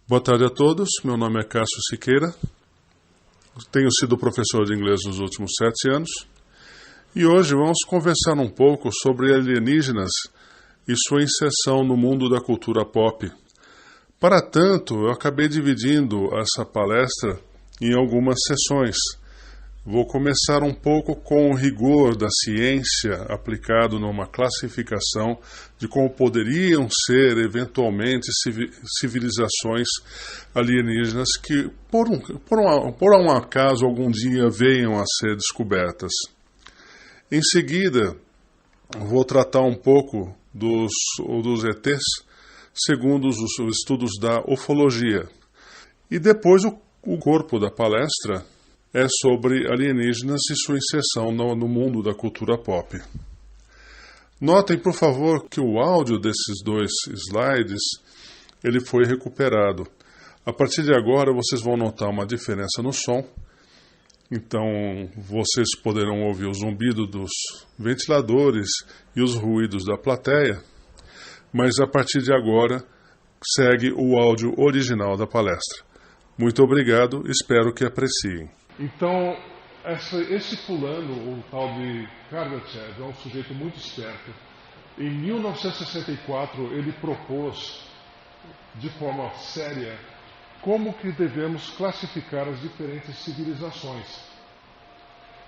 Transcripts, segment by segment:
Boa tarde a todos, meu nome é Cássio Siqueira, tenho sido professor de inglês nos últimos 7 anos e hoje vamos conversar um pouco sobre alienígenas e sua inserção no mundo da cultura pop. Para tanto, eu acabei dividindo essa palestra em algumas sessões. Vou começar um pouco com o rigor da ciência aplicado numa classificação de como poderiam ser, eventualmente, civilizações alienígenas que, por um acaso, algum dia venham a ser descobertas. Em seguida, vou tratar um pouco dos ETs, segundo os estudos da ufologia. E depois o corpo da palestra é sobre alienígenas e sua inserção no mundo da cultura pop. Notem, por favor, que o áudio desses 2 slides ele foi recuperado. A partir de agora, vocês vão notar uma diferença no som. Então, vocês poderão ouvir o zumbido dos ventiladores e os ruídos da plateia. Mas, a partir de agora, segue o áudio original da palestra. Muito obrigado, espero que apreciem. Então, esse fulano, o tal de Kardashev, é um sujeito muito esperto. Em 1964, ele propôs, de forma séria, como que devemos classificar as diferentes civilizações.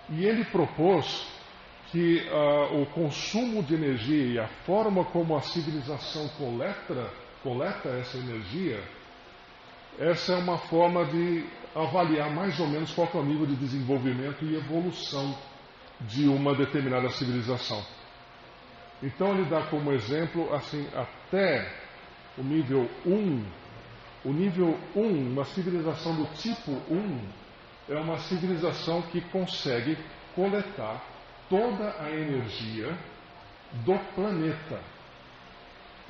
E ele propôs que o consumo de energia e a forma como a civilização coleta essa energia, essa é uma forma de avaliar mais ou menos qual é o nível de desenvolvimento e evolução de uma determinada civilização. Então ele dá como exemplo, assim, até o nível 1. O nível 1, uma civilização do tipo 1, é uma civilização que consegue coletar toda a energia do planeta.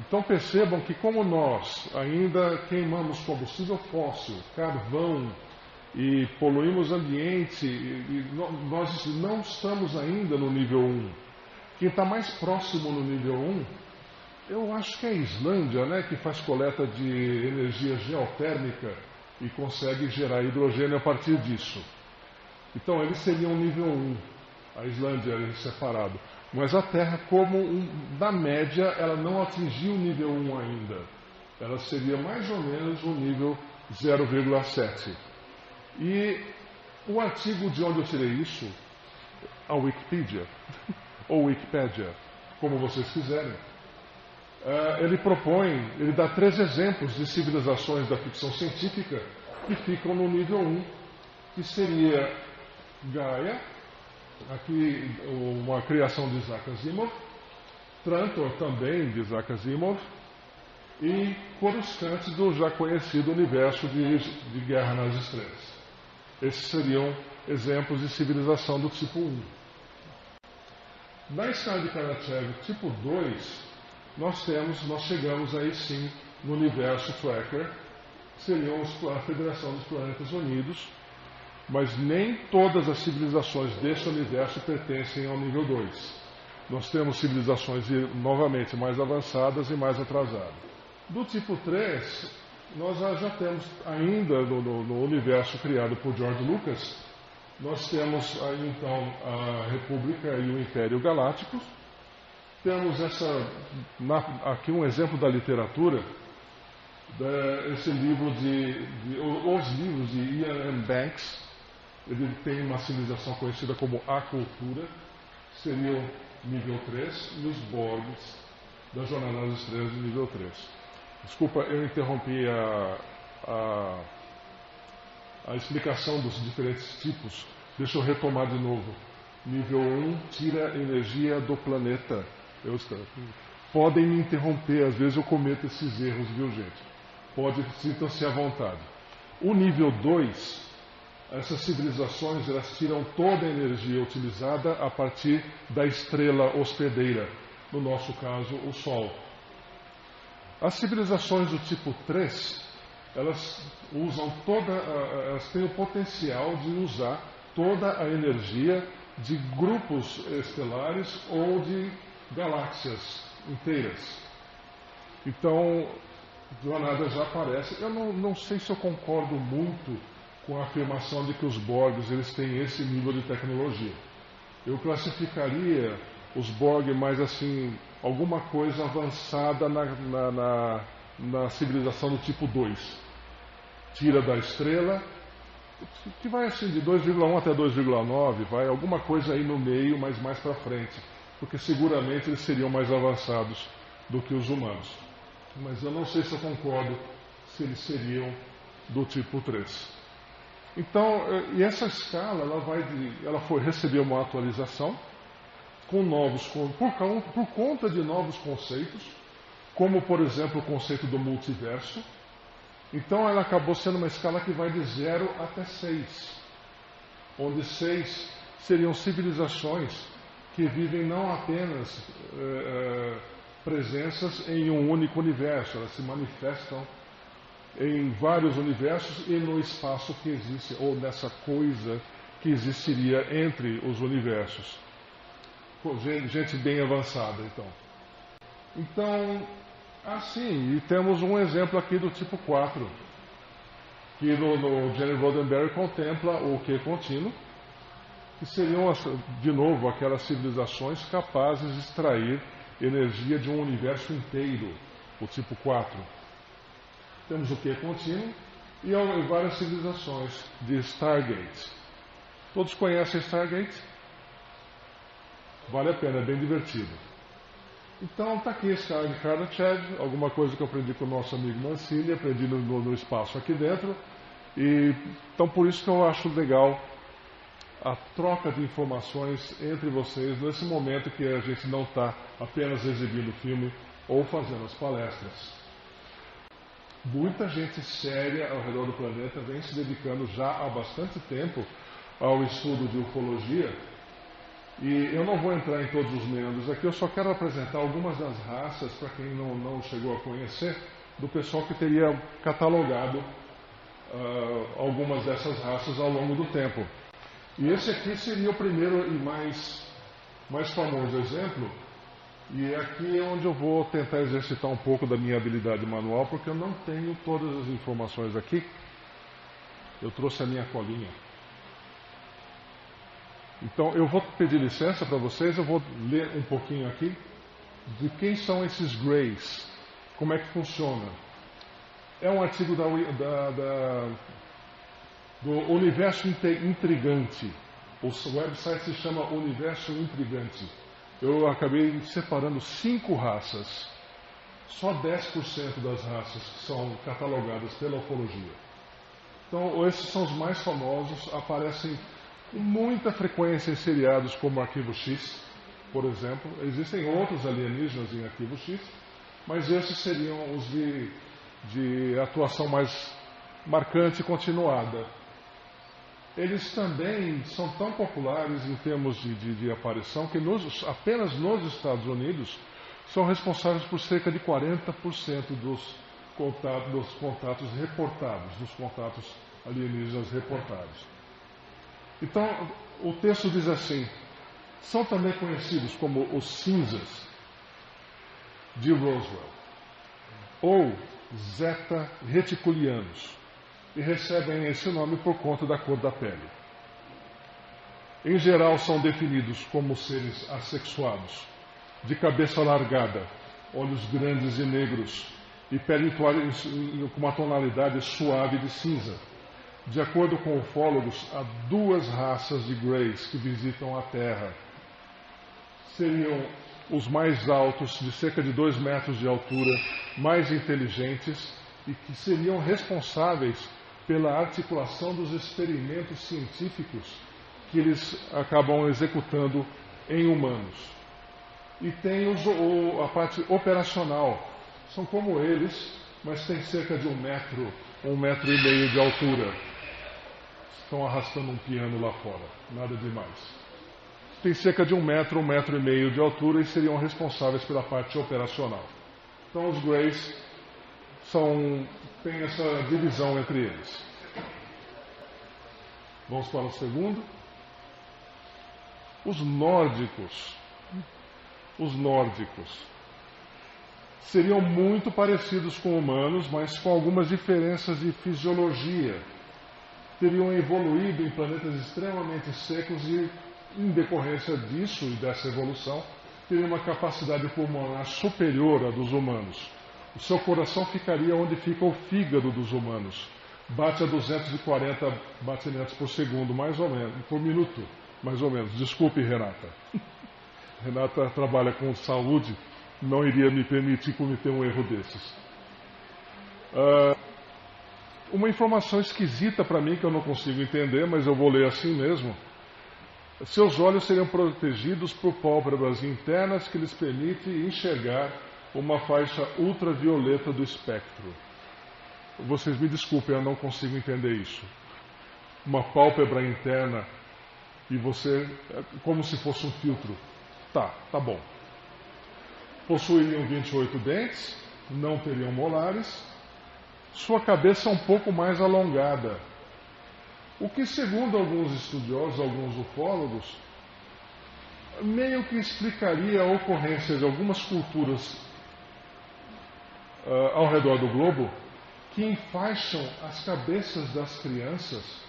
Então percebam que como nós ainda queimamos combustível fóssil, carvão e poluímos o ambiente, nós não estamos ainda no nível 1. Quem está mais próximo no nível 1, eu acho que é a Islândia, né, que faz coleta de energia geotérmica e consegue gerar hidrogênio a partir disso. Então eles seriam nível 1, a Islândia é separado. Mas a Terra, na média, ela não atingiu o nível 1 ainda. Ela seria mais ou menos o nível 0,7. E o artigo de onde eu tirei isso, a Wikipedia, ou Wikipédia, como vocês quiserem, ele dá 3 exemplos de civilizações da ficção científica que ficam no nível 1, que seria Gaia, aqui uma criação de Isaac Asimov, Trantor também de Isaac Asimov, e Coruscant do já conhecido universo de Guerra nas Estrelas. Esses seriam exemplos de civilização do tipo 1. Na escala de Kardashev tipo 2, nós chegamos aí sim no universo Tracker, seriam a Federação dos Planetas Unidos, mas nem todas as civilizações deste universo pertencem ao nível 2. Nós temos civilizações, novamente, mais avançadas e mais atrasadas. Do tipo 3, nós já temos ainda no universo criado por George Lucas, nós temos aí então a República e o Império Galáctico. Temos aqui um exemplo da literatura, esse livro os livros de Ian M. Banks. Ele tem uma civilização conhecida como A Cultura, seria o nível 3, e os Borgs da Jornada nas Estrelas do nível 3. Desculpa, eu interrompi a explicação dos diferentes tipos. Deixa eu retomar de novo. Nível 1 tira energia do planeta. Podem me interromper, às vezes eu cometo esses erros, viu gente? Sintam-se à vontade. O nível 2, essas civilizações elas tiram toda a energia utilizada a partir da estrela hospedeira, no nosso caso o Sol. As civilizações do tipo 3, elas têm o potencial de usar toda a energia de grupos estelares ou de galáxias inteiras. Então, jornadas já aparecem. Eu não sei se eu concordo muito com a afirmação de que os Borgs eles têm esse nível de tecnologia. Eu classificaria os Borg mais assim, alguma coisa avançada na civilização do tipo 2. Tira da estrela, que vai assim de 2,1 até 2,9, vai alguma coisa aí no meio, mas mais para frente, porque seguramente eles seriam mais avançados do que os humanos. Mas eu não sei se eu concordo se eles seriam do tipo 3. Então, e essa escala, ela recebeu uma atualização com por conta de novos conceitos, como por exemplo o conceito do multiverso. Então ela acabou sendo uma escala que vai de 0 até 6, onde 6 seriam civilizações que vivem não apenas presenças em um único universo, elas se manifestam em vários universos e no espaço que existe, ou nessa coisa que existiria entre os universos. Gente bem avançada, então. Então, assim, e temos um exemplo aqui do tipo 4, que no Gene Roddenberry contempla o Q contínuo, que seriam, de novo, aquelas civilizações capazes de extrair energia de um universo inteiro, o tipo 4. Temos o Q contínuo e várias civilizações de Stargate. Todos conhecem Stargate? Vale a pena, é bem divertido. Então está aqui a escala de Kardashev, alguma coisa que eu aprendi com o nosso amigo Mancini, aprendi no espaço aqui dentro. Então por isso que eu acho legal a troca de informações entre vocês nesse momento que a gente não está apenas exibindo filme ou fazendo as palestras. Muita gente séria ao redor do planeta vem se dedicando já há bastante tempo ao estudo de ufologia. E eu não vou entrar em todos os membros aqui, eu só quero apresentar algumas das raças, para quem não chegou a conhecer, do pessoal que teria catalogado algumas dessas raças ao longo do tempo. E esse aqui seria o primeiro e mais famoso exemplo, e aqui é onde eu vou tentar exercitar um pouco da minha habilidade manual, porque eu não tenho todas as informações aqui. Eu trouxe a minha colinha. Então eu vou pedir licença para vocês, eu vou ler um pouquinho aqui de quem são esses Greys, como é que funciona. É um artigo do Universo Intrigante. O website se chama Universo Intrigante. Eu acabei separando 5 raças. Só 10% das raças são catalogadas pela ufologia. Então esses são os mais famosos, aparecem com muita frequência em seriados como Arquivo X, por exemplo. Existem outros alienígenas em Arquivo X, mas esses seriam os de atuação mais marcante e continuada. Eles também são tão populares em termos de aparição que apenas nos Estados Unidos são responsáveis por cerca de 40% dos contatos reportados, dos contatos alienígenas reportados. Então, o texto diz assim: são também conhecidos como os cinzas de Roswell, ou Zeta reticulianos, e recebem esse nome por conta da cor da pele. Em geral, são definidos como seres assexuados, de cabeça alargada, olhos grandes e negros, e pele com uma tonalidade suave de cinza. De acordo com ufólogos, há 2 raças de Greys que visitam a Terra. Seriam os mais altos, de cerca de 2 metros de altura, mais inteligentes e que seriam responsáveis pela articulação dos experimentos científicos que eles acabam executando em humanos. E tem a parte operacional. São como eles, mas tem cerca de 1 metro, 1,5 metros de altura. Estão arrastando um piano lá fora, nada demais. Tem cerca de 1 metro, 1,5 metros de altura e seriam responsáveis pela parte operacional. Então os Greys tem essa divisão entre eles. Vamos para o segundo. Os nórdicos. seriam muito parecidos com humanos, mas com algumas diferenças de fisiologia. Teriam evoluído em planetas extremamente secos e, em decorrência disso e dessa evolução, teriam uma capacidade pulmonar superior à dos humanos. O seu coração ficaria onde fica o fígado dos humanos. Bate a 240 batimentos por segundo, mais ou menos, por minuto, mais ou menos. Desculpe, Renata. Renata trabalha com saúde, não iria me permitir cometer um erro desses. Uma informação esquisita para mim, que eu não consigo entender, mas eu vou ler assim mesmo. Seus olhos seriam protegidos por pálpebras internas que lhes permite enxergar uma faixa ultravioleta do espectro. Vocês me desculpem, eu não consigo entender isso. Uma pálpebra interna e você, como se fosse um filtro. Tá bom. Possuiriam 28 dentes, não teriam molares. Sua cabeça é um pouco mais alongada. O que, segundo alguns estudiosos, alguns ufólogos, meio que explicaria a ocorrência de algumas culturas ao redor do globo que enfaixam as cabeças das crianças,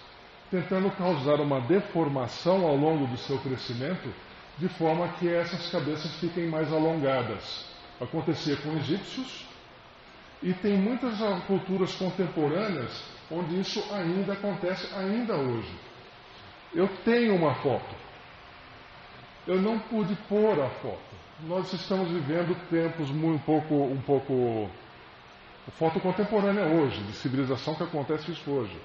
tentando causar uma deformação ao longo do seu crescimento, de forma que essas cabeças fiquem mais alongadas. Acontecia com egípcios, e tem muitas culturas contemporâneas onde isso ainda acontece, ainda hoje. Eu tenho uma foto. Eu não pude pôr a foto. Nós estamos vivendo tempos um pouco foto contemporânea hoje, de civilização que acontece isso hoje.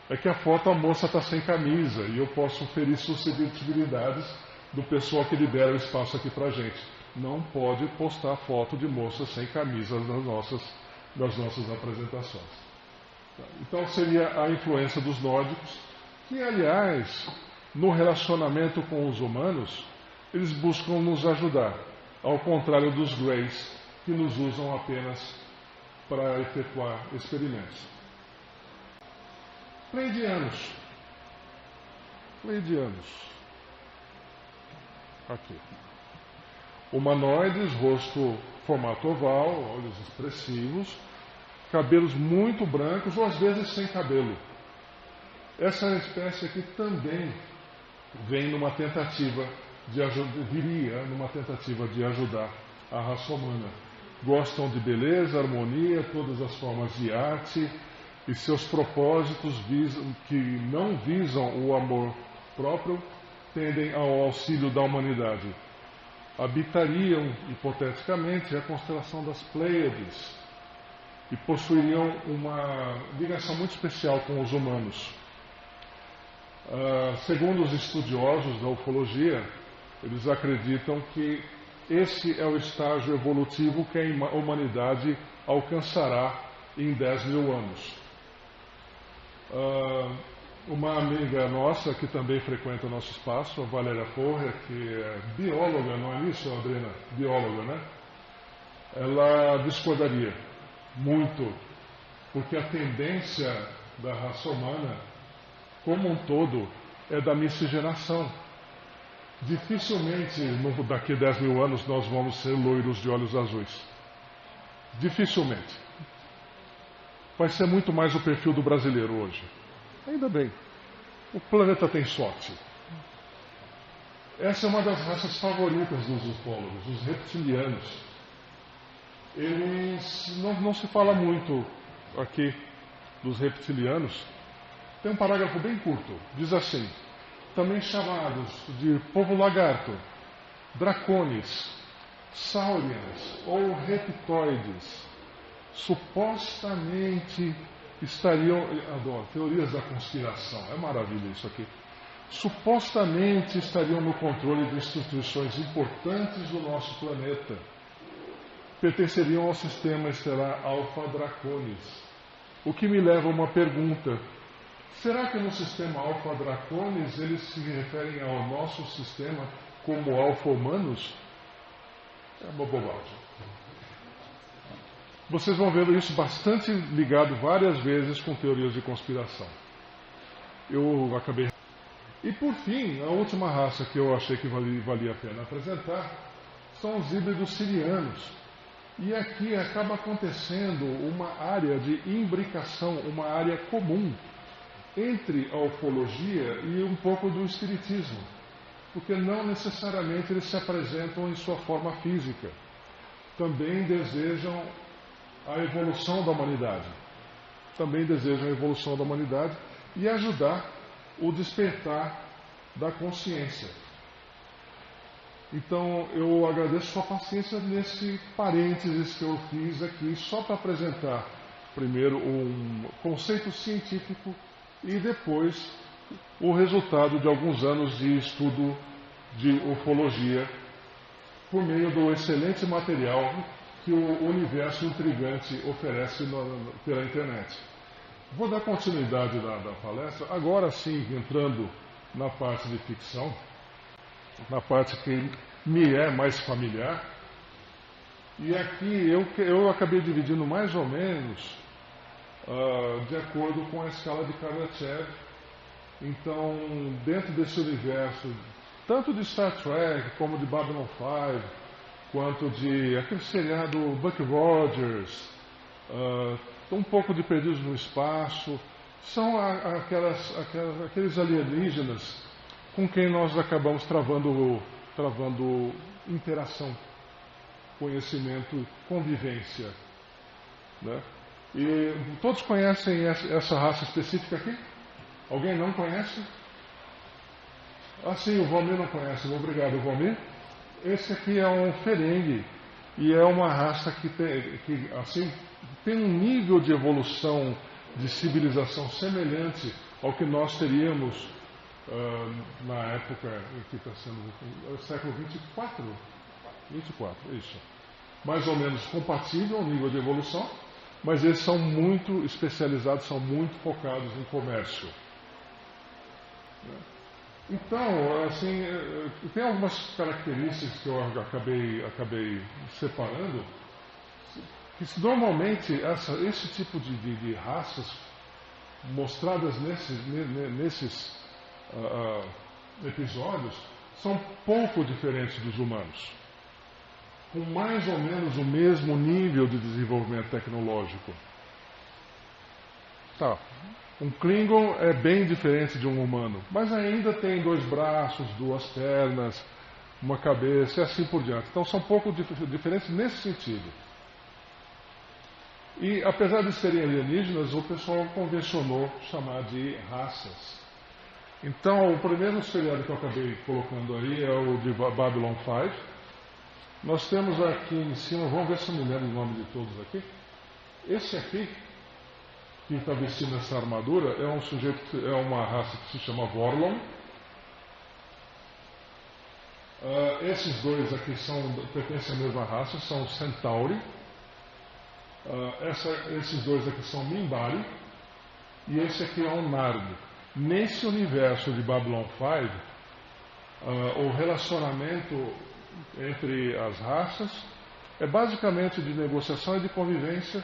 É que a foto, a moça está sem camisa, e eu posso ferir suscetibilidades do pessoal que libera o espaço aqui para a gente. Não pode postar foto de moça sem camisa das nossas apresentações. Então seria a influência dos nórdicos, que, aliás, no relacionamento com os humanos, eles buscam nos ajudar, ao contrário dos Greys, que nos usam apenas para efetuar experimentos. Pleiadianos. Aqui. Humanoides, rosto formato oval, olhos expressivos, cabelos muito brancos ou às vezes sem cabelo. Essa espécie aqui também vem numa tentativa viria numa tentativa de ajudar a raça humana. Gostam de beleza, harmonia, todas as formas de arte, e seus propósitos que não visam o amor próprio tendem ao auxílio da humanidade. Habitariam, hipoteticamente, a constelação das Pleiades e possuiriam uma ligação muito especial com os humanos. Segundo os estudiosos da ufologia, eles acreditam que esse é o estágio evolutivo que a humanidade alcançará em 10 mil anos. Uma amiga nossa, que também frequenta o nosso espaço, a Valéria Porra, que é bióloga, não é isso, Adriana? Bióloga, né? Ela discordaria muito, porque a tendência da raça humana, como um todo, é da miscigenação. Dificilmente, daqui a 10 mil anos, nós vamos ser loiros de olhos azuis. Dificilmente. Vai ser muito mais o perfil do brasileiro hoje. Ainda bem. O planeta tem sorte. Essa é uma das raças favoritas dos ufólogos, os reptilianos. Eles não se fala muito aqui dos reptilianos. Tem um parágrafo bem curto. Diz assim: também chamados de povo lagarto, dracones, saurians ou reptoides, supostamente estariam... Adoro, teorias da conspiração, é maravilha isso aqui. Supostamente estariam no controle de instituições importantes do nosso planeta. Pertenceriam ao sistema estelar Alpha Draconis. O que me leva a uma pergunta: será que no sistema Alpha Draconis eles se referem ao nosso sistema como Alpha Humanos? É uma bobagem. Vocês vão ver isso bastante ligado várias vezes com teorias de conspiração. Eu acabei... E por fim, a última raça que eu achei que valia a pena apresentar são os híbridos sirianos. E aqui acaba acontecendo uma área de imbricação, uma área comum entre a ufologia e um pouco do espiritismo, porque não necessariamente eles se apresentam em sua forma física. Também desejam a evolução da humanidade. Também desejam a evolução da humanidade e ajudar o despertar da consciência. Então, eu agradeço sua paciência nesse parênteses que eu fiz aqui, só para apresentar primeiro um conceito científico e depois o resultado de alguns anos de estudo de ufologia por meio do excelente material que o universo intrigante oferece pela internet. Vou dar continuidade da palestra, agora sim, entrando na parte de ficção, na parte que me é mais familiar. E aqui eu acabei dividindo mais ou menos de acordo com a escala de Kardashev. Então, dentro desse universo, tanto de Star Trek, como de Babylon 5, quanto de aquele seriado Buck Rogers, um pouco de Perdidos no Espaço, são aqueles alienígenas com quem nós acabamos travando interação, conhecimento, convivência. Né? E todos conhecem essa raça específica aqui? Alguém não conhece? Ah, sim, o Valmir não conhece. Obrigado, Valmir. Esse aqui é um Ferengi e é uma raça que tem um nível de evolução, de civilização semelhante ao que nós teríamos na época que está sendo século 24, isso. Mais ou menos compatível ao nível de evolução, mas eles são muito especializados, são muito focados em comércio. Então, assim, tem algumas características que eu acabei separando, que normalmente esse tipo de raças mostradas nesses episódios são pouco diferentes dos humanos, com mais ou menos o mesmo nível de desenvolvimento tecnológico. Tá. Um Klingon é bem diferente de um humano, mas ainda tem 2 braços, 2 pernas, uma cabeça e assim por diante. Então são um pouco diferentes nesse sentido. E apesar de serem alienígenas, o pessoal convencionou chamar de raças. Então o primeiro seriado que eu acabei colocando aí é o de Babylon 5. Nós temos aqui em cima, vamos ver se eu me lembro o nome de todos aqui. Esse aqui, que está vestindo essa armadura, é um sujeito, é uma raça que se chama Vorlon. Esses dois aqui pertencem à mesma raça, são Centauri. Esses dois aqui são Minbari. E esse aqui é um Nard. Nesse universo de Babylon 5, o relacionamento entre as raças é basicamente de negociação e de convivência.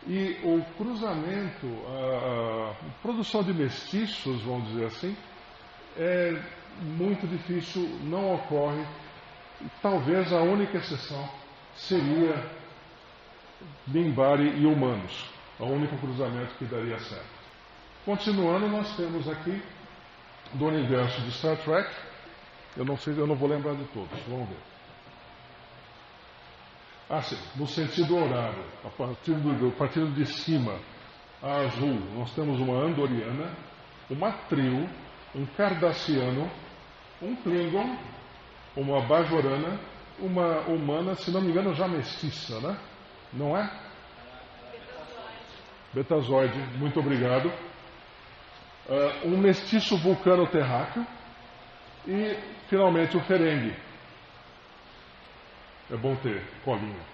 E o cruzamento, a produção de mestiços, vamos dizer assim, é muito difícil, não ocorre. Talvez a única exceção seria Minbari e humanos, o único cruzamento que daria certo. Continuando, nós temos aqui do universo de Star Trek, eu não vou lembrar de todos, vamos ver. Sim, no sentido horário, partindo de cima, a azul, nós temos uma Andoriana, uma Trio, um Cardassiano, um Klingon, uma Bajorana, uma humana, se não me engano já mestiça, né? Não é? Betazoide, muito obrigado. Um mestiço vulcano-terráqueo e, finalmente, o Ferengi. É bom ter colinha.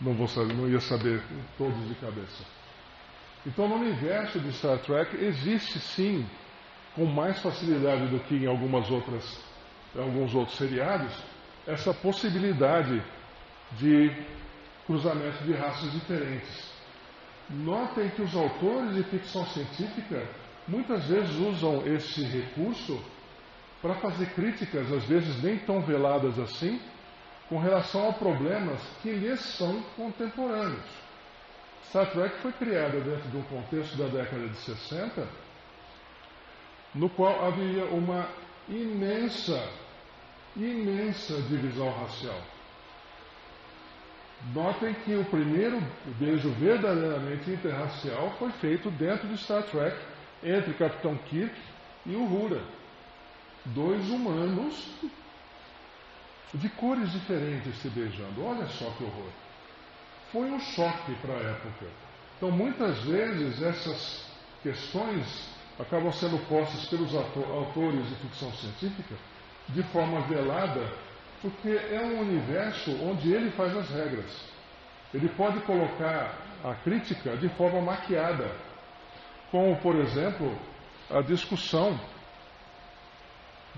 Não ia saber todos de cabeça. Então, no universo de Star Trek, existe sim, com mais facilidade do que em alguns outros seriados, essa possibilidade de cruzamento de raças diferentes. Notem que os autores de ficção científica muitas vezes usam esse recurso para fazer críticas, às vezes nem tão veladas assim, com relação a problemas que lhes são contemporâneos. Star Trek foi criada dentro de um contexto da década de 60, no qual havia uma imensa divisão racial. Notem que o primeiro beijo verdadeiramente interracial foi feito dentro de Star Trek, entre o Capitão Kirk e o Uhura. 2 humanos de cores diferentes se beijando. Olha só que horror. Foi um choque para a época. Então, muitas vezes, essas questões acabam sendo postas pelos autores de ficção científica de forma velada, porque é um universo onde ele faz as regras. Ele pode colocar a crítica de forma maquiada, como, por exemplo, a discussão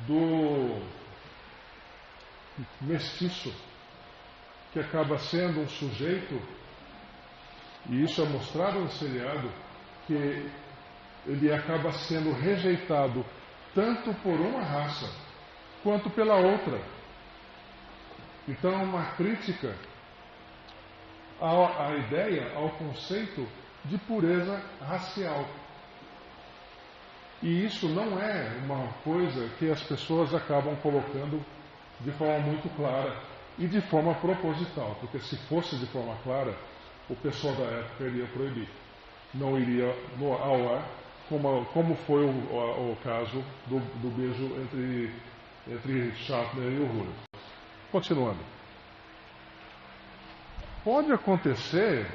do mestiço, que acaba sendo um sujeito, e isso é mostrado no seriado, que ele acaba sendo rejeitado tanto por uma raça quanto pela outra. Então é uma crítica à ideia, ao conceito de pureza racial. E isso não é uma coisa que as pessoas acabam colocando de forma muito clara e de forma proposital, porque se fosse de forma clara, o pessoal da época iria proibir. Não iria ao ar, como foi o caso do beijo entre Shatner e Uhura. Continuando. Pode acontecer,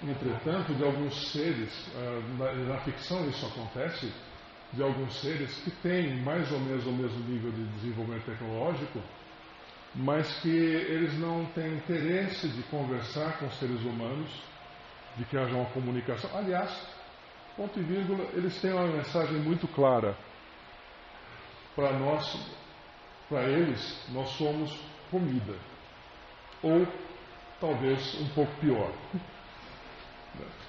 entretanto, de alguns seres, na ficção isso acontece, de alguns seres que têm mais ou menos o mesmo nível de desenvolvimento tecnológico, mas que eles não têm interesse de conversar com os seres humanos, de que haja uma comunicação. Aliás, ponto e vírgula, eles têm uma mensagem muito clara. Para nós, para eles, nós somos comida. Ou talvez um pouco pior.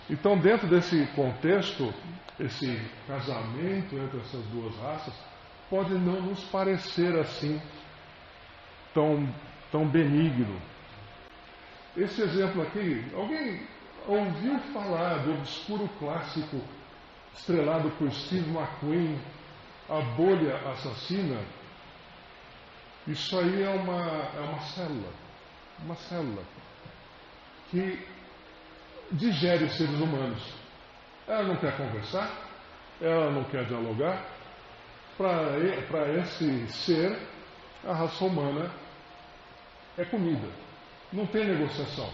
Então, dentro desse contexto, esse casamento entre essas duas raças pode não nos parecer assim tão benigno. Esse exemplo aqui, alguém ouviu falar do obscuro clássico estrelado por Steve McQueen, A Bolha Assassina? Isso aí é uma célula que digere seres humanos. Ela não quer conversar, ela não quer dialogar. Para esse ser, a raça humana é comida. Não tem negociação.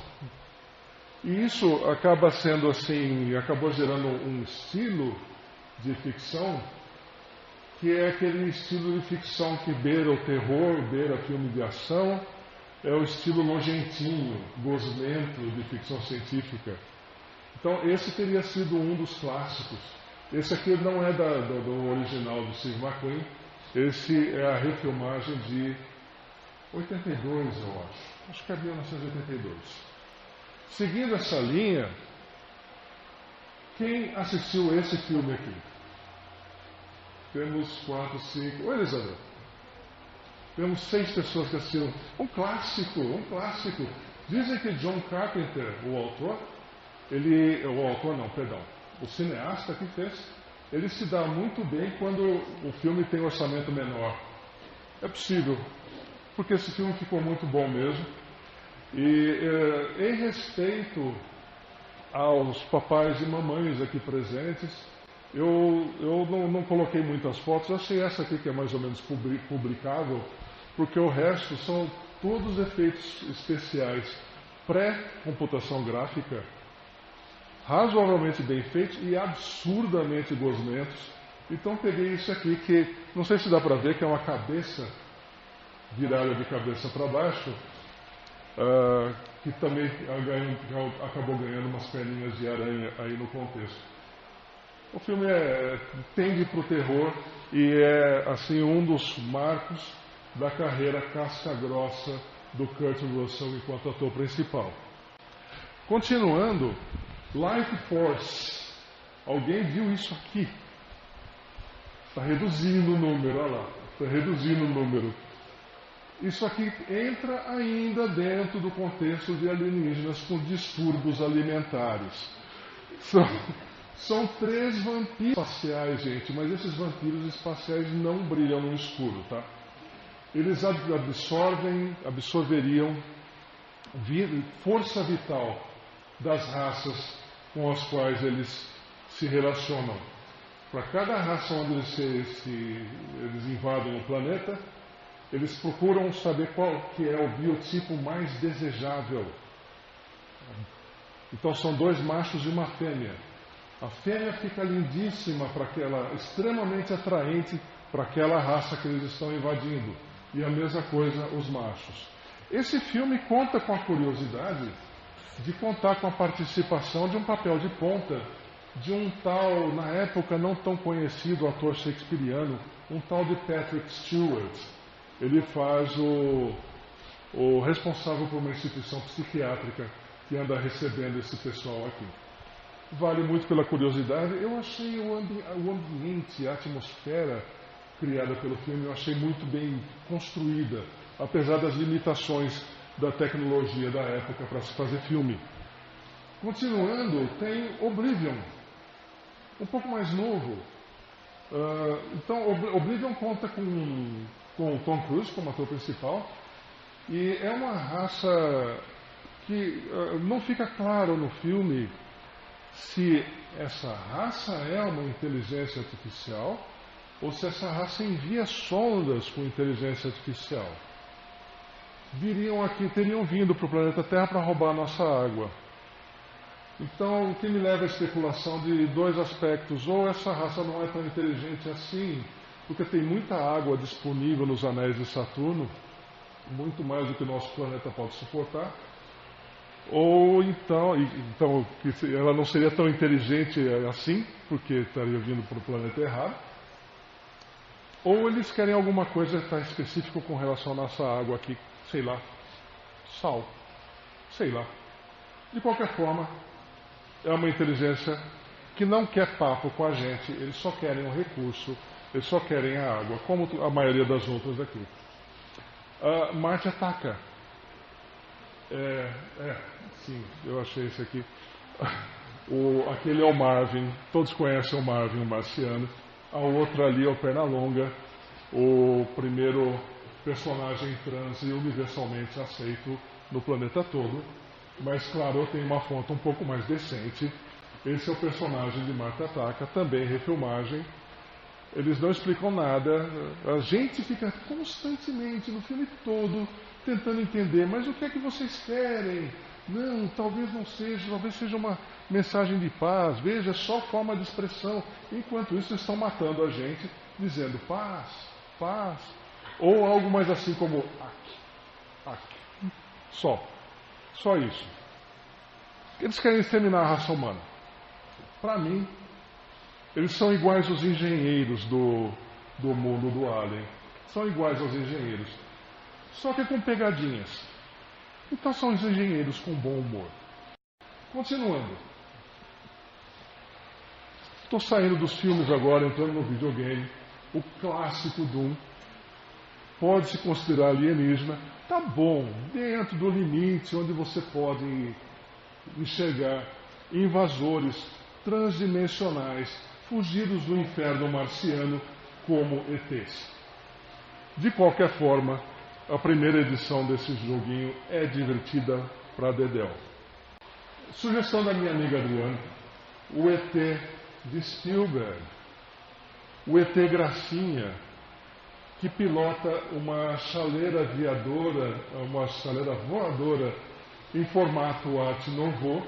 E isso acaba sendo assim, acabou gerando um estilo de ficção que é aquele estilo de ficção que beira o terror, beira filme de ação, é o estilo nojentinho, gosmento de ficção científica. Então esse teria sido um dos clássicos. Esse aqui não é do original do Steve McQueen, esse é a refilmagem de 82, eu acho. Acho que é 1982. Seguindo essa linha, quem assistiu esse filme aqui? Temos 4, 5... Oi, Elizabeth. Temos 6 pessoas que assistiram. Um clássico. Dizem que John Carpenter, o cineasta que fez, ele se dá muito bem quando o filme tem um orçamento menor. É possível, porque esse filme ficou muito bom mesmo. E em respeito aos papais e mamães aqui presentes, eu não coloquei muitas fotos. Eu achei essa aqui que é mais ou menos publicável, porque o resto são todos efeitos especiais pré-computação gráfica, razoavelmente bem feitos e absurdamente gosmentos. Então peguei isso aqui, que não sei se dá para ver, que é uma cabeça virada de cabeça para baixo, que também acabou ganhando umas perninhas de aranha aí no contexto. O filme tende para o terror e é assim um dos marcos da carreira casca-grossa do Kurt Russell enquanto ator principal. Continuando, Life Force. Alguém viu isso aqui? Está reduzindo o número, olha lá. Está reduzindo o número. Isso aqui entra ainda dentro do contexto de alienígenas com distúrbios alimentares. São 3 vampiros espaciais, gente, mas esses vampiros espaciais não brilham no escuro, tá? Eles absorveriam força vital das raças com as quais eles se relacionam. Para cada raça onde eles invadem o planeta, eles procuram saber qual que é o biotipo mais desejável. Então são 2 machos e uma fêmea. A fêmea fica lindíssima, extremamente atraente para aquela raça que eles estão invadindo. E a mesma coisa os machos. Esse filme conta com a curiosidade de contar com a participação de um papel de ponta de um tal, na época não tão conhecido ator shakespeariano, um tal de Patrick Stewart. Ele faz o responsável por uma instituição psiquiátrica que anda recebendo esse pessoal aqui. Vale muito pela curiosidade. Eu achei o ambiente, a atmosfera criada pelo filme, eu achei muito bem construída, apesar das limitações da tecnologia da época para se fazer filme. Continuando, tem Oblivion, um pouco mais novo. Então, Oblivion conta com Tom Cruise como ator principal, e é uma raça que não fica claro no filme se essa raça é uma inteligência artificial ou se essa raça envia sondas com inteligência artificial. Teriam vindo para o planeta Terra para roubar a nossa água. Então, o que me leva à especulação de 2 aspectos. Ou essa raça não é tão inteligente assim, porque tem muita água disponível nos anéis de Saturno, muito mais do que o nosso planeta pode suportar. Ou então ela não seria tão inteligente assim, porque estaria vindo para o planeta errado. Ou eles querem alguma coisa que está específica com relação à nossa água aqui, sei lá, sal, sei lá. De qualquer forma, é uma inteligência que não quer papo com a gente, eles só querem o recurso, eles só querem a água, como a maioria das outras aqui. Marte Ataca. Sim, eu achei esse aqui. Aquele é o Marvin, todos conhecem o Marvin, o marciano. A outra ali é o Pernalonga, o primeiro personagem trans e universalmente aceito no planeta todo. Mas, claro, eu tenho uma fonte um pouco mais decente. Esse é o personagem de Marte Ataca, também refilmagem. Eles não explicam nada. A gente fica constantemente, no filme todo, tentando entender, mas o que é que vocês querem? Não, talvez não seja, talvez seja uma mensagem de paz, veja, é só forma de expressão. Enquanto isso, estão matando a gente, dizendo paz, paz. Ou algo mais assim como aqui. Só isso. Eles querem exterminar a raça humana. Para mim, eles são iguais aos engenheiros do mundo do Alien. São iguais aos engenheiros. Só que com pegadinhas. Então são os engenheiros com bom humor. Continuando. Estou saindo dos filmes agora, entrando no videogame. O clássico Doom. Pode-se considerar alienígena. Tá bom, dentro do limite onde você pode enxergar invasores transdimensionais, fugidos do inferno marciano como ETs. De qualquer forma, a primeira edição desse joguinho é divertida para dedéu. Sugestão da minha amiga Adriana, o ET de Spielberg, o ET Gracinha, que pilota uma chaleira voadora em formato Art Nouveau,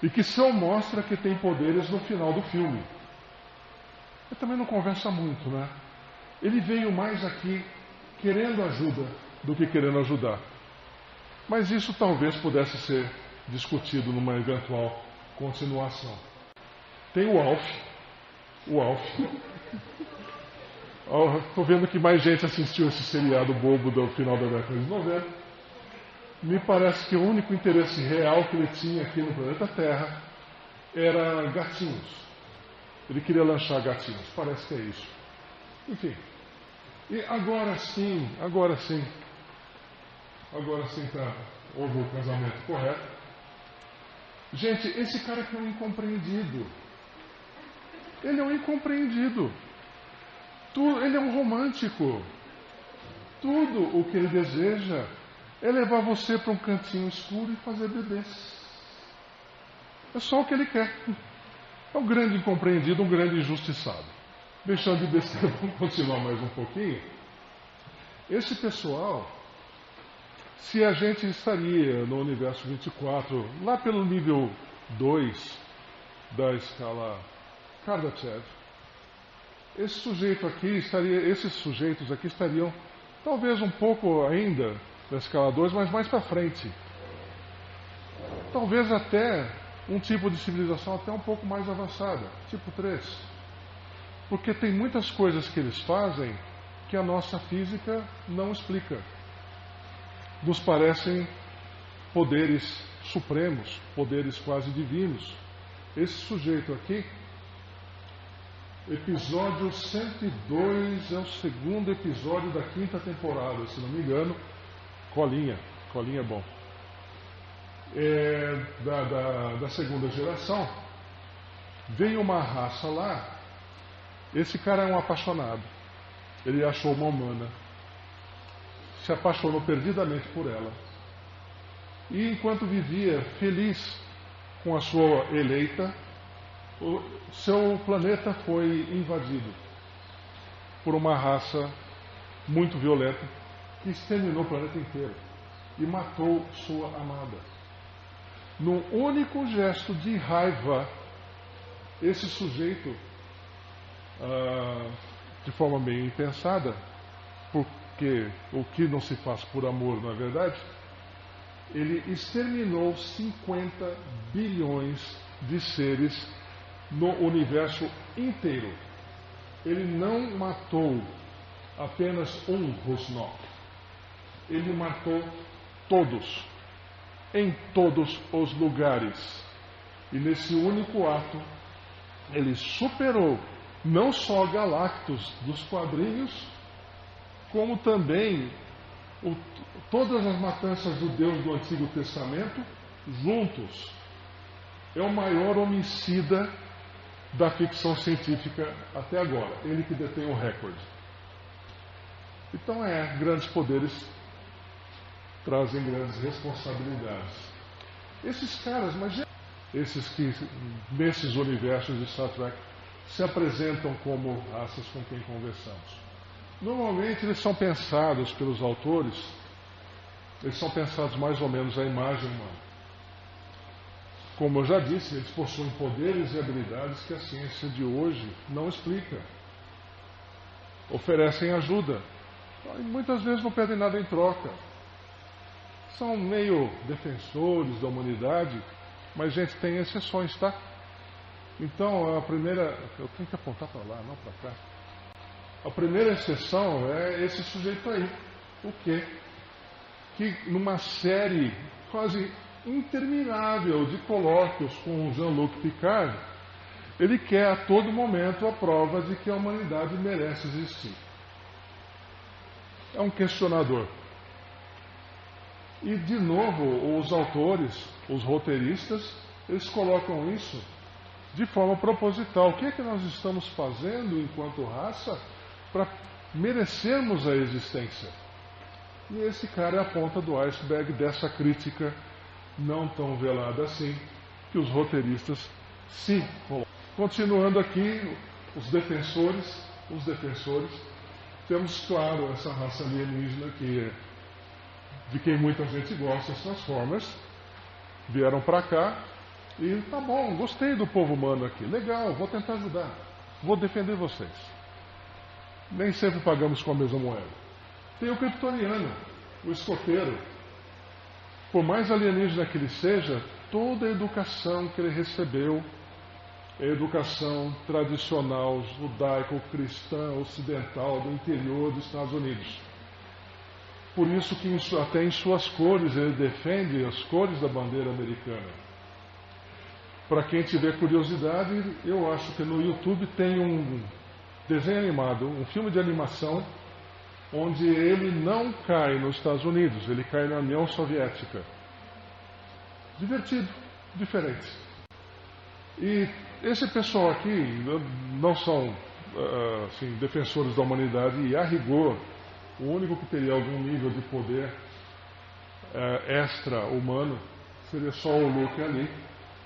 e que só mostra que tem poderes no final do filme. Ele também não conversa muito, né? Ele veio mais aqui querendo ajuda do que querendo ajudar. Mas isso talvez pudesse ser discutido numa eventual continuação. Tem o Alf. Estou vendo que mais gente assistiu esse seriado bobo do final da década de 90. Me parece que o único interesse real que ele tinha aqui no planeta Terra era gatinhos. Ele queria lanchar gatinhos. Parece que é isso. Enfim, E agora sim, houve o casamento correto. Gente, esse cara aqui é um incompreendido. Ele é um incompreendido. Ele é um romântico. Tudo o que ele deseja é levar você para um cantinho escuro e fazer bebês. É só o que ele quer. É um grande incompreendido, um grande injustiçado. Deixando de besteira, vamos continuar mais um pouquinho. Esse pessoal, se a gente estaria no universo 24, lá pelo nível 2 da escala Kardashev, esses sujeitos aqui estariam talvez um pouco ainda da escala 2, mas mais para frente. Talvez até um tipo de civilização até um pouco mais avançada, tipo 3. Porque tem muitas coisas que eles fazem que a nossa física não explica. Nos parecem poderes supremos, poderes quase divinos. Esse sujeito aqui, episódio 102, é o segundo episódio da 5ª temporada, se não me engano. Colinha é bom. Da segunda geração. Veio uma raça lá. Esse cara é um apaixonado. Ele achou uma humana. Se apaixonou perdidamente por ela. E enquanto vivia feliz com a sua eleita, o seu planeta foi invadido por uma raça muito violenta que exterminou o planeta inteiro e matou sua amada. Num único gesto de raiva, esse sujeito, de forma meio impensada, porque o que não se faz por amor, não é verdade? Ele exterminou 50 bilhões de seres no universo inteiro. Ele não matou apenas um Rusnok. Ele matou todos, em todos os lugares. E nesse único ato, ele superou não só Galactus dos quadrinhos, como também todas as matanças do Deus do Antigo Testamento juntos. É o maior homicida da ficção científica até agora. Ele que detém o recorde. Então grandes poderes trazem grandes responsabilidades. Esses caras, esses que nesses universos de Star Trek se apresentam como raças com quem conversamos. Normalmente eles são pensados pelos autores, eles são pensados mais ou menos à imagem humana. Como eu já disse, eles possuem poderes e habilidades que a ciência de hoje não explica. Oferecem ajuda, e muitas vezes não pedem nada em troca. São meio defensores da humanidade, mas, gente, tem exceções, tá? Então, a primeira... Eu tenho que apontar para lá, não para cá. A primeira exceção é esse sujeito aí. O quê? Que numa série quase interminável de colóquios com Jean-Luc Picard, ele quer a todo momento a prova de que a humanidade merece existir. É um questionador. E, de novo, os autores, os roteiristas, eles colocam isso de forma proposital. O que é que nós estamos fazendo enquanto raça para merecermos a existência? E esse cara é a ponta do iceberg dessa crítica não tão velada assim que os roteiristas se colocam. Continuando aqui, os defensores, temos, claro, essa raça alienígena de quem muita gente gosta, os Transformers, vieram para cá e tá bom, gostei do povo humano aqui, legal, vou tentar ajudar, vou defender vocês. Nem sempre pagamos com a mesma moeda. Tem o kryptoniano, o escoteiro. Por mais alienígena que ele seja, toda a educação que ele recebeu é a educação tradicional, judaico-cristã, ocidental, do interior dos Estados Unidos. Por isso que até em suas cores ele defende as cores da bandeira americana. Para quem tiver curiosidade, eu acho que no YouTube tem um desenho animado, um filme de animação onde ele não cai nos Estados Unidos, ele cai na União Soviética. Divertido, diferente. E esse pessoal aqui não são assim, defensores da humanidade, e a rigor, o único que teria algum nível de poder extra-humano seria só o Luke ali.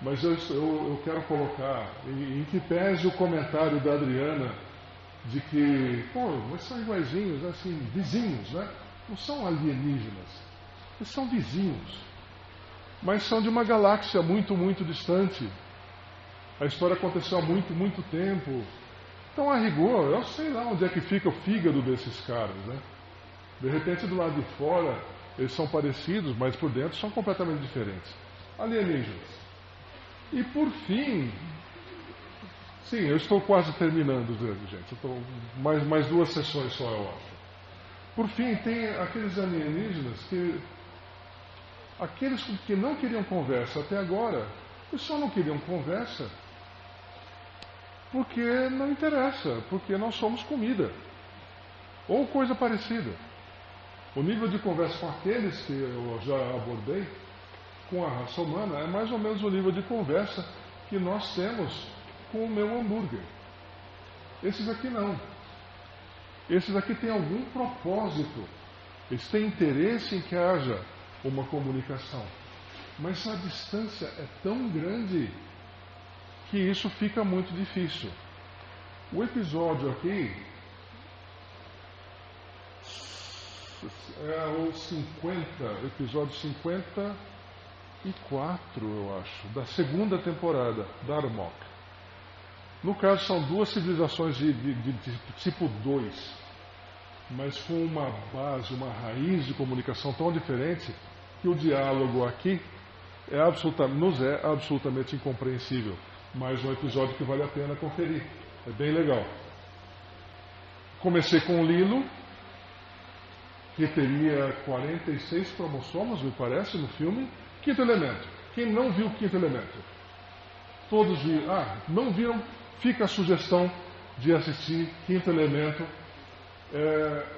Mas eu quero colocar, em que pese o comentário da Adriana, de que, mas são iguaizinhos, assim, vizinhos, né? Não são alienígenas, eles são vizinhos, mas são de uma galáxia muito, muito distante. A história aconteceu há muito, muito tempo. Então, a rigor, eu sei lá onde é que fica o fígado desses caras, né? De repente, do lado de fora, eles são parecidos, mas por dentro são completamente diferentes. Alienígenas. E por fim, sim, eu estou quase terminando, gente. Mais 2 sessões só, eu acho. Por fim, tem aqueles alienígenas aqueles que não queriam conversa até agora, eles só não queriam conversa porque não interessa, porque nós somos comida. Ou coisa parecida. O nível de conversa com aqueles que eu já abordei, com a raça humana, é mais ou menos o nível de conversa que nós temos com o meu hambúrguer. Esses aqui não. Esses aqui têm algum propósito. Eles têm interesse em que haja uma comunicação. Mas a distância é tão grande que isso fica muito difícil. O episódio aqui é o 50, episódio 54, eu acho, da 2ª temporada, Darmok. No caso, são 2 civilizações de tipo 2, mas com uma base, uma raiz de comunicação tão diferente que o diálogo aqui nos é absolutamente incompreensível. Mais um episódio que vale a pena conferir. É bem legal. Comecei com o Lilo, que teria 46 cromossomos, me parece, no filme. Quinto Elemento. Quem não viu o Quinto Elemento? Todos viram. Não viram? Fica a sugestão de assistir Quinto Elemento.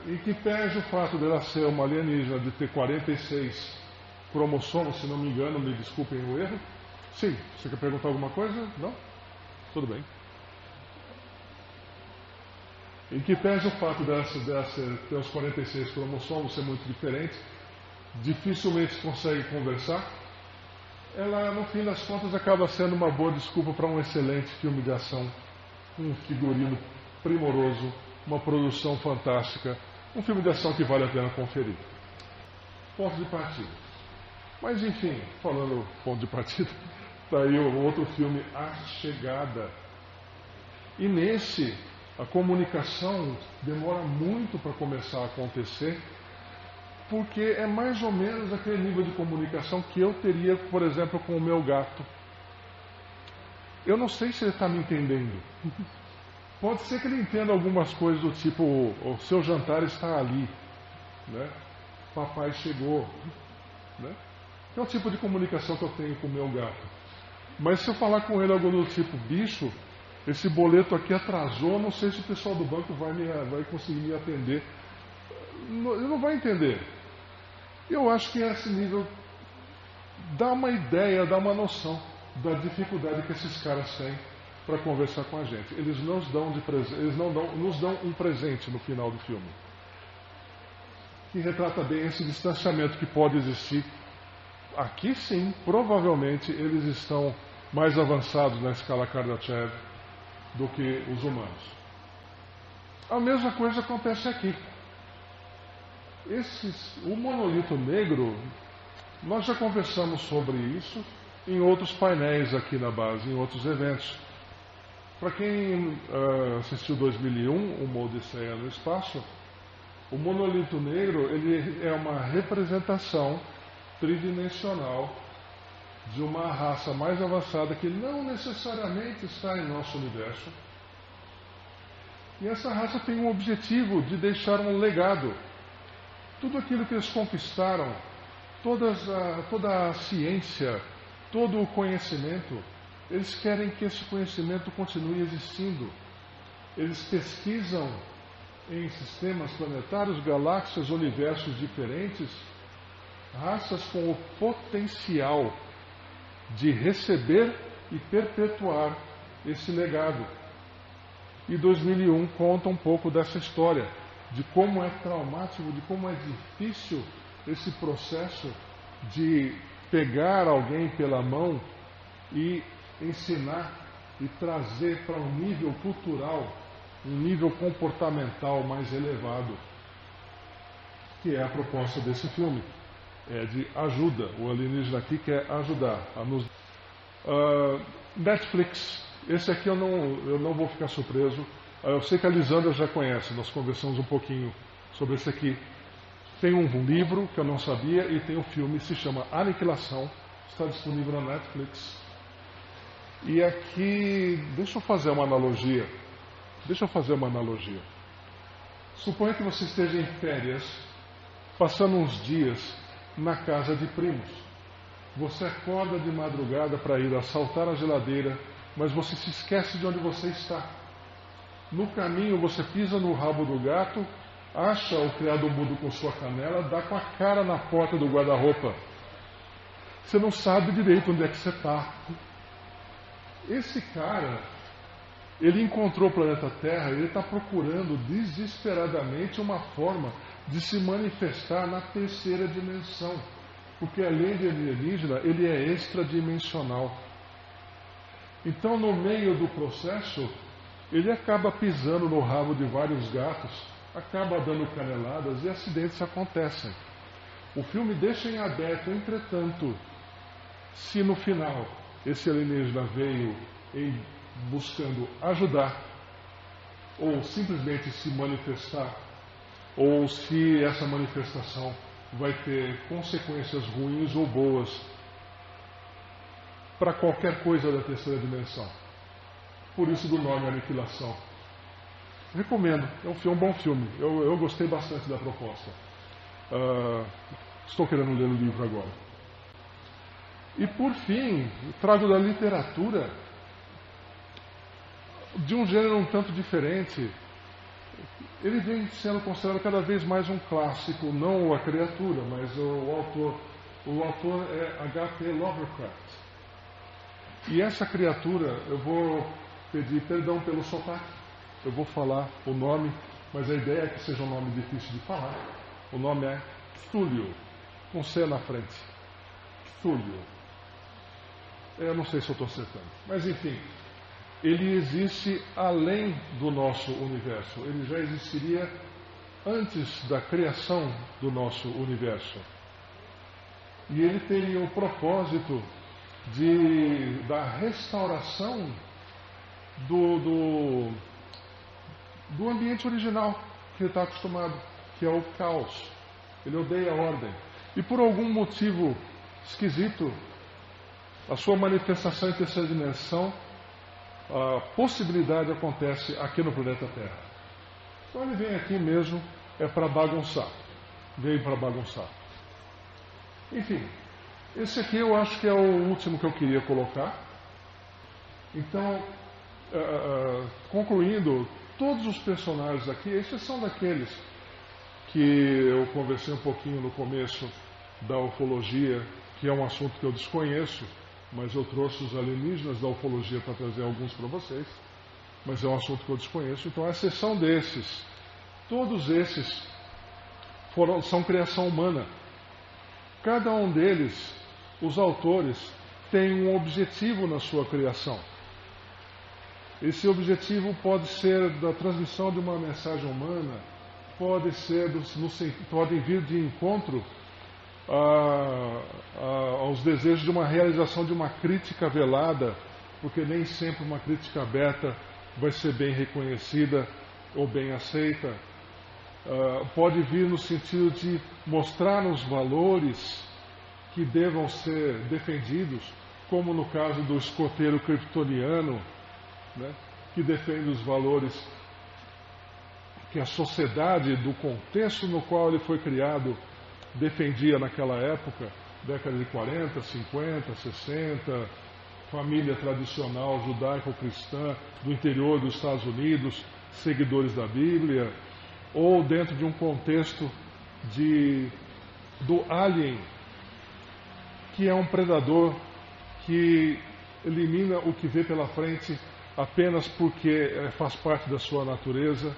E que pese o fato dela ser uma alienígena, de ter 46 cromossomos, se não me engano, me desculpem o erro. Sim, você quer perguntar alguma coisa? Não? Tudo bem. Em que pese o fato dessa ter os 46 cromossomos ser muito diferente, dificilmente se consegue conversar, ela, no fim das contas, acaba sendo uma boa desculpa para um excelente filme de ação, um figurino primoroso, uma produção fantástica, um filme de ação que vale a pena conferir. Ponto de partida. Mas, enfim, falando ponto de partida, está aí o outro filme, A Chegada. E nesse, a comunicação demora muito para começar a acontecer, porque é mais ou menos aquele nível de comunicação que eu teria, por exemplo, com o meu gato. Eu não sei se ele está me entendendo. Pode ser que ele entenda algumas coisas do tipo, o seu jantar está ali, né? Papai chegou, né? É o tipo de comunicação que eu tenho com o meu gato. Mas se eu falar com ele algo do tipo, bicho, esse boleto aqui atrasou, não sei se o pessoal do banco vai conseguir me atender. Ele não vai entender. Eu acho que esse nível dá uma ideia, dá uma noção da dificuldade que esses caras têm para conversar com a gente. Eles nos dão um presente no final do filme, que retrata bem esse distanciamento que pode existir. Aqui sim, provavelmente eles estão mais avançados na escala Kardashev do que os humanos. A mesma coisa acontece aqui. O monolito negro, nós já conversamos sobre isso em outros painéis aqui na base, em outros eventos. Para quem assistiu 2001, Uma Odisseia no Espaço, o monolito negro ele é uma representação tridimensional de uma raça mais avançada que não necessariamente está em nosso universo. E essa raça tem um objetivo de deixar um legado. Tudo aquilo que eles conquistaram, toda a ciência, todo o conhecimento, eles querem que esse conhecimento continue existindo. Eles pesquisam em sistemas planetários, galáxias, universos diferentes, raças com o potencial de receber e perpetuar esse legado. E 2001 conta um pouco dessa história, de como é traumático, de como é difícil esse processo de pegar alguém pela mão e ensinar e trazer para um nível cultural, um nível comportamental mais elevado, que é a proposta desse filme. É de ajuda. O alienígena aqui quer ajudar a nos... Netflix, esse aqui eu não vou ficar surpreso. Eu sei que a Lisandra já conhece, nós conversamos um pouquinho sobre esse aqui. Tem um livro que eu não sabia e tem um filme que se chama Aniquilação, está disponível na Netflix. E aqui, deixa eu fazer uma analogia. Suponha que você esteja em férias, passando uns dias na casa de primos. Você acorda de madrugada para ir assaltar a geladeira, mas você se esquece de onde você está. No caminho você pisa no rabo do gato, acha o criado mudo com sua canela, dá com a cara na porta do guarda-roupa. Você não sabe direito onde é que você está. Esse cara, ele encontrou o planeta Terra, ele está procurando desesperadamente uma forma de se manifestar na terceira dimensão. Porque além de alienígena, ele é extradimensional. Então, no meio do processo, ele acaba pisando no rabo de vários gatos, acaba dando caneladas e acidentes acontecem. O filme deixa em aberto, entretanto, se no final esse alienígena veio buscando ajudar, ou simplesmente se manifestar, ou se essa manifestação vai ter consequências ruins ou boas para qualquer coisa da terceira dimensão. Por isso do nome Aniquilação. Recomendo, é um bom filme. Eu gostei bastante da proposta. Estou querendo ler o livro agora. E por fim, trago da literatura de um gênero um tanto diferente. Ele vem sendo considerado cada vez mais um clássico, não a criatura, mas o autor. O autor é H.P. Lovecraft. E essa criatura, eu vou pedir perdão pelo sotaque, eu vou falar o nome, mas a ideia é que seja um nome difícil de falar. O nome é Cthulhu, com C na frente. Cthulhu. Eu não sei se eu estou acertando, mas enfim. Ele existe além do nosso universo. Ele já existiria antes da criação do nosso universo. E ele teria o propósito da restauração do ambiente original que ele está acostumado, que é o caos. Ele odeia a ordem. E por algum motivo esquisito, a sua manifestação em terceira dimensão, a possibilidade acontece aqui no planeta Terra. Então ele vem aqui mesmo, é para bagunçar. Veio para bagunçar. Enfim, esse aqui eu acho que é o último que eu queria colocar. Então, concluindo, todos os personagens aqui, exceção daqueles que eu conversei um pouquinho no começo da ufologia, que é um assunto que eu desconheço, mas eu trouxe os alienígenas da ufologia para trazer alguns para vocês, mas é um assunto que eu desconheço. Então, a exceção desses, todos esses são criação humana. Cada um deles, os autores, tem um objetivo na sua criação. Esse objetivo pode ser da transmissão de uma mensagem humana, pode vir de encontro aos desejos de uma realização de uma crítica velada, porque nem sempre uma crítica aberta vai ser bem reconhecida ou bem aceita. Pode vir no sentido de mostrar os valores que devam ser defendidos, como no caso do escoteiro kryptoniano, né, que defende os valores que a sociedade, do contexto no qual ele foi criado, defendia naquela época, década de 40, 50, 60, família tradicional judaico-cristã do interior dos Estados Unidos, seguidores da Bíblia. ou dentro de um contexto do alien, que é um predador que elimina o que vê pela frente apenas porque faz parte da sua natureza.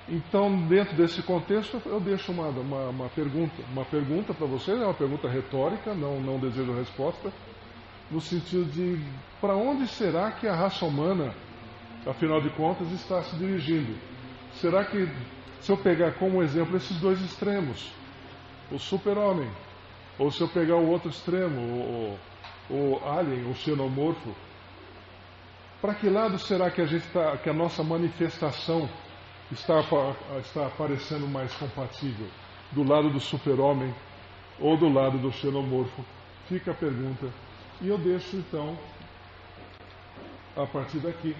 Então, dentro desse contexto, eu deixo uma pergunta para vocês, é uma pergunta retórica, não desejo resposta, no sentido de para onde será que a raça humana, afinal de contas, está se dirigindo? Será que, se eu pegar como exemplo esses dois extremos, o super-homem, ou se eu pegar o outro extremo, o alien, o xenomorfo, para que lado será que que a nossa manifestação está aparecendo mais compatível? Do lado do super-homem ou do lado do xenomorfo? Fica a pergunta. E eu deixo, então, a partir daqui,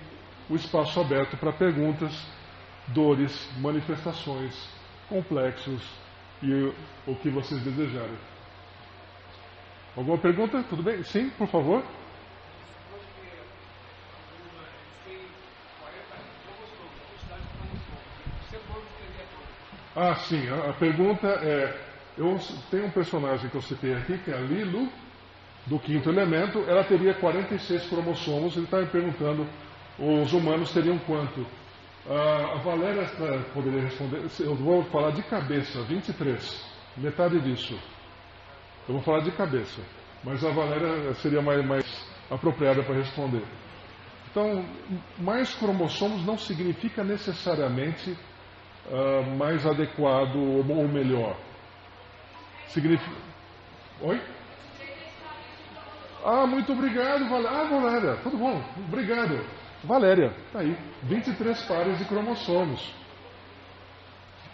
o espaço aberto para perguntas, dores, manifestações, complexos e o que vocês desejarem. Alguma pergunta? Tudo bem? Sim, por favor. Ah, sim. A pergunta é... Eu tenho um personagem que eu citei aqui, que é a Lilu, do Quinto Elemento. Ela teria 46 cromossomos. Ele está me perguntando, os humanos teriam quanto? A Valéria poderia responder. Eu vou falar de cabeça, 23. Metade disso. Eu vou falar de cabeça. Mas a Valéria seria mais apropriada para responder. Então, mais cromossomos não significa necessariamente mais adequado ou melhor. Significa... Oi? Ah, muito obrigado, Valéria. Ah, Valéria, tudo bom? Obrigado. Valéria, tá aí. 23 pares de cromossomos.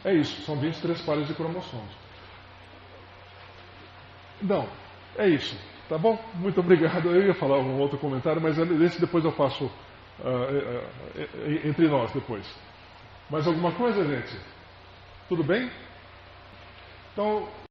É isso, são 23 pares de cromossomos. Não, é isso. Tá bom? Muito obrigado. Eu ia falar um outro comentário, mas esse depois eu faço entre nós depois. Mais alguma coisa, gente? Tudo bem? Então...